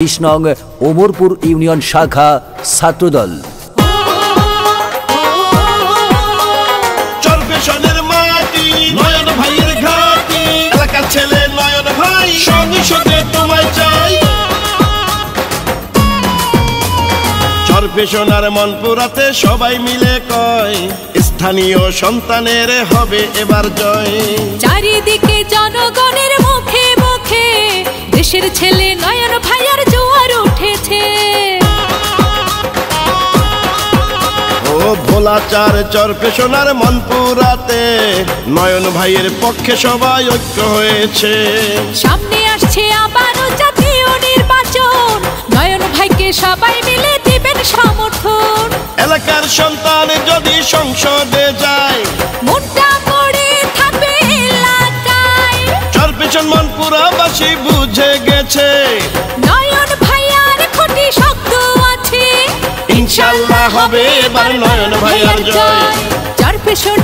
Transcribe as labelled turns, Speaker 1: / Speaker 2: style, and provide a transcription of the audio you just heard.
Speaker 1: 20 নং ওমরপুর ইউনিয়ন শাখা ছাত্রদল।
Speaker 2: চরপেশনের মাটি নয়ন ভাইয়ের ঘাটি, এলাকার ছেলে নয়ন ভাই সংসদে তোমায় চাই। চরপেশনার মনপুরাতে সবাই মিলে কয়, স্থানীয় সন্তানের হবে এবার জয়।
Speaker 3: চারিদিকে জনগণের মুখে মুখে দেশের ছেলে নয়ন ভাইয়ার জোয়ার উঠেছে।
Speaker 2: ও ভোলাচার চরপেশনার মনপুরাতে নয়ন ভাইয়ের পক্ষে সবাই ঐক্য হয়েছে।
Speaker 3: সামনে আসছে আবারও জাতীয় নির্বাচন, নয়ন ভাইকে সবাই মিলে দিবেন সমর্থন।
Speaker 2: এলাকার সন্তান যদি সংসদে যায়,
Speaker 3: মুন্ডা পড়ে থাকবে এলাকায়।
Speaker 2: চরপেশন মনপুরাবাসী বুঝে গেছে,
Speaker 3: নয়ন ভাইয়ার খুঁটি শক্ত আছে।
Speaker 2: ইনশাআল্লাহ হবে এবার নয়ন ভাইয়ার জয়।
Speaker 3: চরপেশন